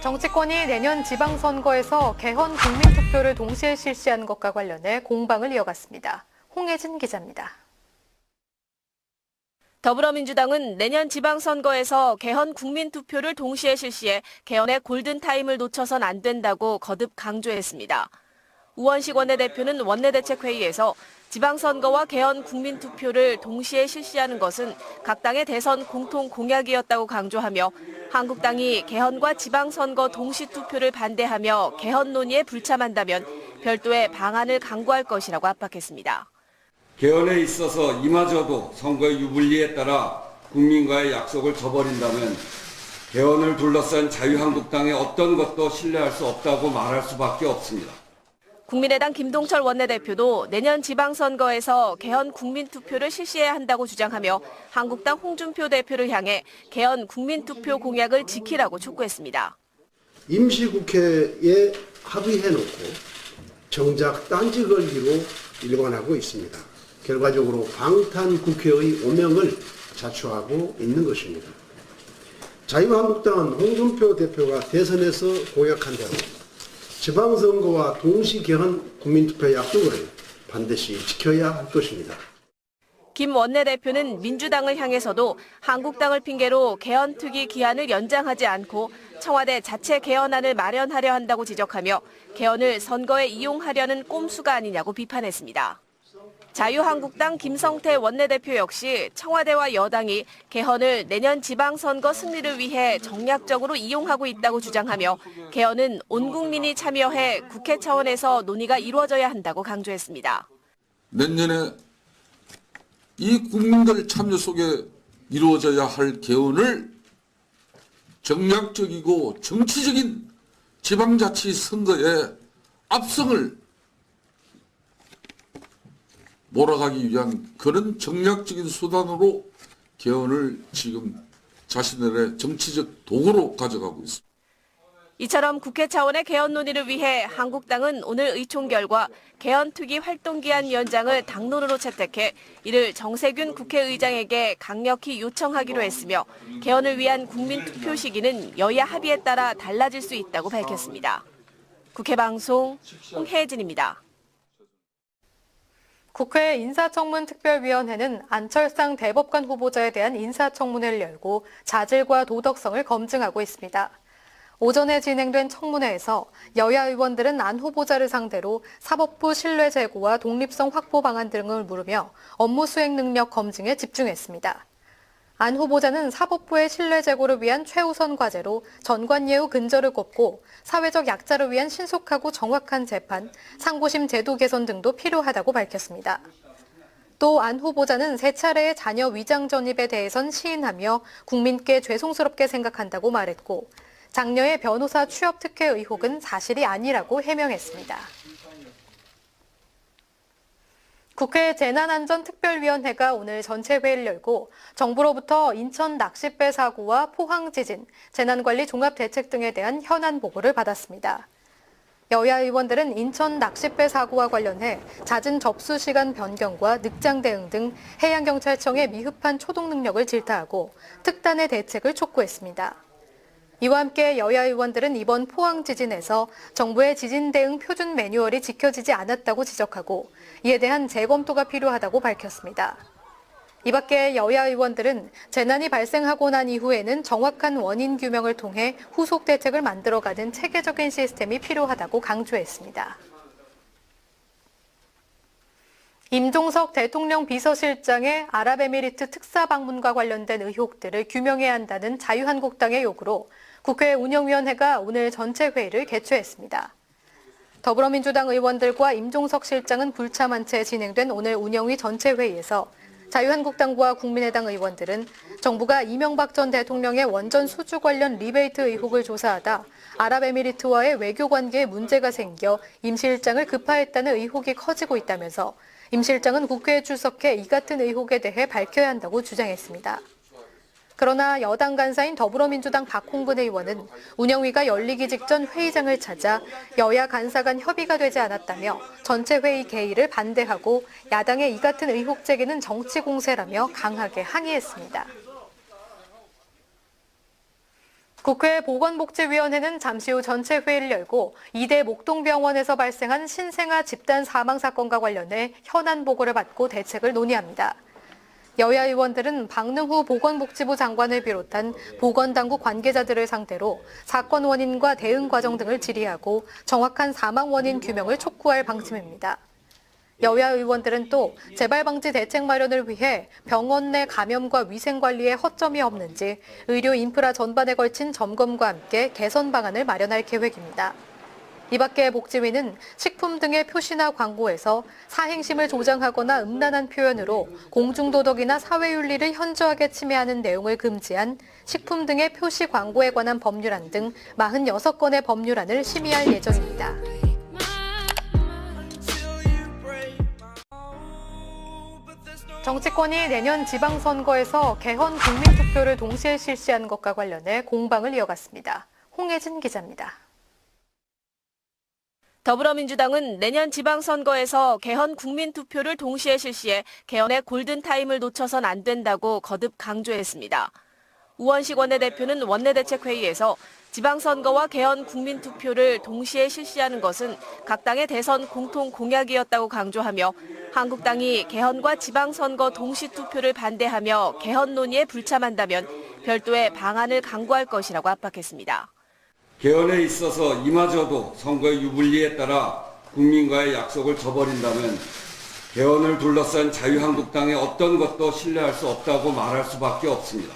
정치권이 내년 지방선거에서 개헌 국민투표를 동시에 실시하는 것과 관련해 공방을 이어갔습니다. 홍혜진 기자입니다. 더불어민주당은 내년 지방선거에서 개헌 국민투표를 동시에 실시해 개헌의 골든타임을 놓쳐선 안 된다고 거듭 강조했습니다. 우원식 원내대표는 원내대책회의에서 지방선거와 개헌 국민투표를 동시에 실시하는 것은 각 당의 대선 공통 공약이었다고 강조하며 한국당이 개헌과 지방선거 동시투표를 반대하며 개헌 논의에 불참한다면 별도의 방안을 강구할 것이라고 압박했습니다. 개헌에 있어서 이마저도 선거의 유불리에 따라 국민과의 약속을 저버린다면 개헌을 둘러싼 자유한국당의 어떤 것도 신뢰할 수 없다고 말할 수밖에 없습니다. 국민의당 김동철 원내대표도 내년 지방선거에서 개헌 국민투표를 실시해야 한다고 주장하며 한국당 홍준표 대표를 향해 개헌 국민투표 공약을 지키라고 촉구했습니다. 임시국회에 합의해놓고 정작 딴지 걸기로 일관하고 있습니다. 결과적으로 방탄국회의 오명을 자초하고 있는 것입니다. 자유한국당은 홍준표 대표가 대선에서 공약한 대로 지방선거와 동시 개헌 국민투표 약속을 반드시 지켜야 할 것입니다. 김 원내대표는 민주당을 향해서도 한국당을 핑계로 개헌특위 기한을 연장하지 않고 청와대 자체 개헌안을 마련하려 한다고 지적하며 개헌을 선거에 이용하려는 꼼수가 아니냐고 비판했습니다. 자유한국당 김성태 원내대표 역시 청와대와 여당이 개헌을 내년 지방선거 승리를 위해 정략적으로 이용하고 있다고 주장하며 개헌은 온 국민이 참여해 국회 차원에서 논의가 이루어져야 한다고 강조했습니다. 내년에 이 국민들 참여 속에 이루어져야 할 개헌을 정략적이고 정치적인 지방자치 선거의 압승을 몰아가기 위한 그런 정략적인 수단으로 개헌을 지금 자신들의 정치적 도구로 가져가고 있습니다. 이처럼 국회 차원의 개헌 논의를 위해 한국당은 오늘 의총 결과 개헌특위 활동기한 연장을 당론으로 채택해 이를 정세균 국회의장에게 강력히 요청하기로 했으며 개헌을 위한 국민투표 시기는 여야 합의에 따라 달라질 수 있다고 밝혔습니다. 국회방송 홍혜진입니다. 국회 인사청문특별위원회는 안철상 대법관 후보자에 대한 인사청문회를 열고 자질과 도덕성을 검증하고 있습니다. 오전에 진행된 청문회에서 여야 의원들은 안 후보자를 상대로 사법부 신뢰 제고와 독립성 확보 방안 등을 물으며 업무 수행 능력 검증에 집중했습니다. 안 후보자는 사법부의 신뢰 제고를 위한 최우선 과제로 전관예우 근절을 꼽고 사회적 약자를 위한 신속하고 정확한 재판, 상고심 제도 개선 등도 필요하다고 밝혔습니다. 또 안 후보자는 세 차례의 자녀 위장 전입에 대해선 시인하며 국민께 죄송스럽게 생각한다고 말했고 장녀의 변호사 취업 특혜 의혹은 사실이 아니라고 해명했습니다. 국회 재난안전특별위원회가 오늘 전체 회의를 열고 정부로부터 인천 낚싯배 사고와 포항 지진, 재난관리 종합대책 등에 대한 현안 보고를 받았습니다. 여야 의원들은 인천 낚싯배 사고와 관련해 잦은 접수 시간 변경과 늑장 대응 등 해양경찰청의 미흡한 초동 능력을 질타하고 특단의 대책을 촉구했습니다. 이와 함께 여야 의원들은 이번 포항 지진에서 정부의 지진 대응 표준 매뉴얼이 지켜지지 않았다고 지적하고 이에 대한 재검토가 필요하다고 밝혔습니다. 이 밖에 여야 의원들은 재난이 발생하고 난 이후에는 정확한 원인 규명을 통해 후속 대책을 만들어가는 체계적인 시스템이 필요하다고 강조했습니다. 임종석 대통령 비서실장의 아랍에미리트 특사 방문과 관련된 의혹들을 규명해야 한다는 자유한국당의 요구로 국회 운영위원회가 오늘 전체 회의를 개최했습니다. 더불어민주당 의원들과 임종석 실장은 불참한 채 진행된 오늘 운영위 전체 회의에서 자유한국당과 국민의당 의원들은 정부가 이명박 전 대통령의 원전 수주 관련 리베이트 의혹을 조사하다 아랍에미리트와의 외교 관계에 문제가 생겨 임 실장을 급파했다는 의혹이 커지고 있다면서 임 실장은 국회에 출석해 이 같은 의혹에 대해 밝혀야 한다고 주장했습니다. 그러나 여당 간사인 더불어민주당 박홍근 의원은 운영위가 열리기 직전 회의장을 찾아 여야 간사 간 협의가 되지 않았다며 전체 회의 개의를 반대하고 야당의 이 같은 의혹 제기는 정치 공세라며 강하게 항의했습니다. 국회 보건복지위원회는 잠시 후 전체 회의를 열고 이대 목동병원에서 발생한 신생아 집단 사망 사건과 관련해 현안 보고를 받고 대책을 논의합니다. 여야 의원들은 박능후 보건복지부 장관을 비롯한 보건당국 관계자들을 상대로 사건 원인과 대응 과정 등을 질의하고 정확한 사망 원인 규명을 촉구할 방침입니다. 여야 의원들은 또 재발 방지 대책 마련을 위해 병원 내 감염과 위생 관리에 허점이 없는지 의료 인프라 전반에 걸친 점검과 함께 개선 방안을 마련할 계획입니다. 이 밖에 복지위는 식품 등의 표시나 광고에서 사행심을 조장하거나 음란한 표현으로 공중도덕이나 사회윤리를 현저하게 침해하는 내용을 금지한 식품 등의 표시 광고에 관한 법률안 등 46건의 법률안을 심의할 예정입니다. 정치권이 내년 지방선거에서 개헌 국민투표를 동시에 실시하는 것과 관련해 공방을 이어갔습니다. 홍혜진 기자입니다. 더불어민주당은 내년 지방선거에서 개헌 국민투표를 동시에 실시해 개헌의 골든타임을 놓쳐선 안 된다고 거듭 강조했습니다. 우원식 원내대표는 원내대책회의에서 지방선거와 개헌 국민투표를 동시에 실시하는 것은 각 당의 대선 공통 공약이었다고 강조하며 한국당이 개헌과 지방선거 동시투표를 반대하며 개헌 논의에 불참한다면 별도의 방안을 강구할 것이라고 압박했습니다. 개헌에 있어서 이마저도 선거의 유불리에 따라 국민과의 약속을 저버린다면 개헌을 둘러싼 자유한국당의 어떤 것도 신뢰할 수 없다고 말할 수밖에 없습니다.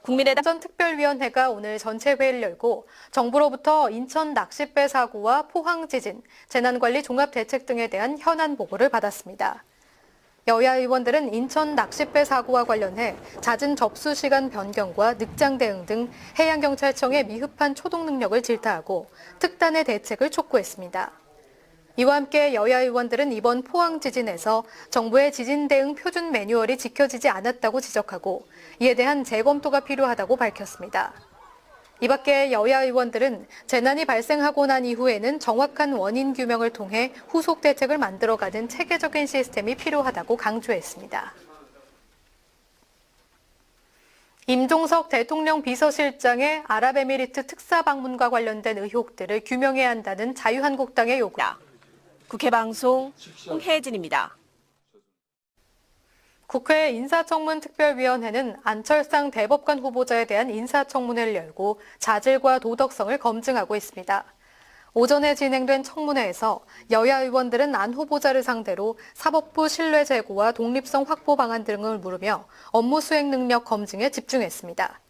국민의당 특별위원회가 오늘 전체 회의를 열고 정부로부터 인천 낚싯배 사고와 포항 지진, 재난관리 종합대책 등에 대한 현안 보고를 받았습니다. 여야 의원들은 인천 낚싯배 사고와 관련해 잦은 접수 시간 변경과 늑장 대응 등 해양경찰청의 미흡한 초동 능력을 질타하고 특단의 대책을 촉구했습니다. 이와 함께 여야 의원들은 이번 포항 지진에서 정부의 지진 대응 표준 매뉴얼이 지켜지지 않았다고 지적하고 이에 대한 재검토가 필요하다고 밝혔습니다. 이 밖에 여야 의원들은 재난이 발생하고 난 이후에는 정확한 원인 규명을 통해 후속 대책을 만들어가는 체계적인 시스템이 필요하다고 강조했습니다. 임종석 대통령 비서실장의 아랍에미리트 특사 방문과 관련된 의혹들을 규명해야 한다는 자유한국당의 요구다. 국회방송 홍혜진입니다. 국회 인사청문특별위원회는 안철상 대법관 후보자에 대한 인사청문회를 열고 자질과 도덕성을 검증하고 있습니다. 오전에 진행된 청문회에서 여야 의원들은 안 후보자를 상대로 사법부 신뢰 제고와 독립성 확보 방안 등을 물으며 업무 수행 능력 검증에 집중했습니다.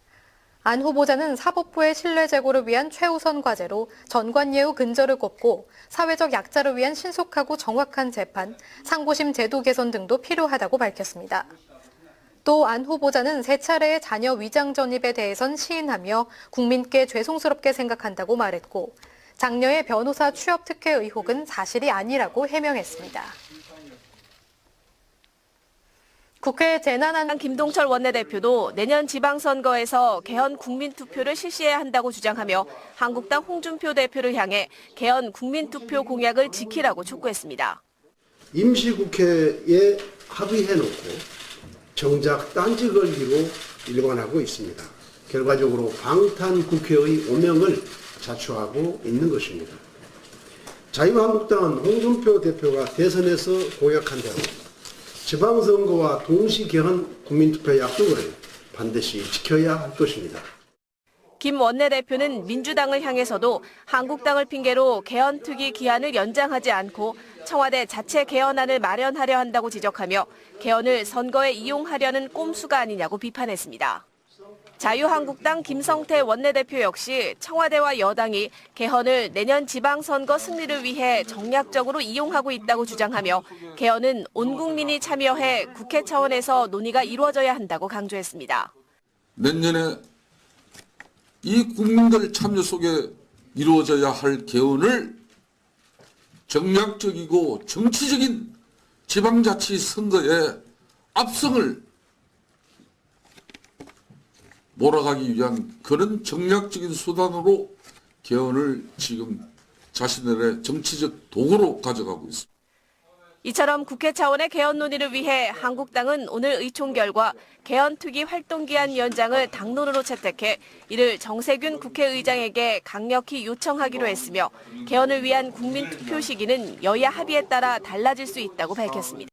안 후보자는 사법부의 신뢰 제고를 위한 최우선 과제로 전관예우 근절을 꼽고 사회적 약자를 위한 신속하고 정확한 재판, 상고심 제도 개선 등도 필요하다고 밝혔습니다. 또 안 후보자는 세 차례의 자녀 위장 전입에 대해선 시인하며 국민께 죄송스럽게 생각한다고 말했고 장녀의 변호사 취업 특혜 의혹은 사실이 아니라고 해명했습니다. 국회 재난안 김동철 원내대표도 내년 지방선거에서 개헌 국민투표를 실시해야 한다고 주장하며 한국당 홍준표 대표를 향해 개헌 국민투표 공약을 지키라고 촉구했습니다. 임시국회에 합의해놓고 정작 딴지 걸기로 일관하고 있습니다. 결과적으로 방탄국회의 오명을 자초하고 있는 것입니다. 자유한국당은 홍준표 대표가 대선에서 공약한 대로 지방선거와 동시 개헌 국민투표 약속을 반드시 지켜야 할 것입니다. 김 원내대표는 민주당을 향해서도 한국당을 핑계로 개헌특위 기한을 연장하지 않고 청와대 자체 개헌안을 마련하려 한다고 지적하며 개헌을 선거에 이용하려는 꼼수가 아니냐고 비판했습니다. 자유한국당 김성태 원내대표 역시 청와대와 여당이 개헌을 내년 지방선거 승리를 위해 정략적으로 이용하고 있다고 주장하며 개헌은 온 국민이 참여해 국회 차원에서 논의가 이루어져야 한다고 강조했습니다. 내년에 이 국민들 참여 속에 이루어져야 할 개헌을 정략적이고 정치적인 지방자치 선거의 압승을 몰아가기 위한 그런 정략적인 수단으로 개헌을 지금 자신들의 정치적 도구로 가져가고 있습니다. 이처럼 국회 차원의 개헌 논의를 위해 한국당은 오늘 의총 결과 개헌특위 활동기한 연장을 당론으로 채택해 이를 정세균 국회의장에게 강력히 요청하기로 했으며 개헌을 위한 국민투표 시기는 여야 합의에 따라 달라질 수 있다고 밝혔습니다.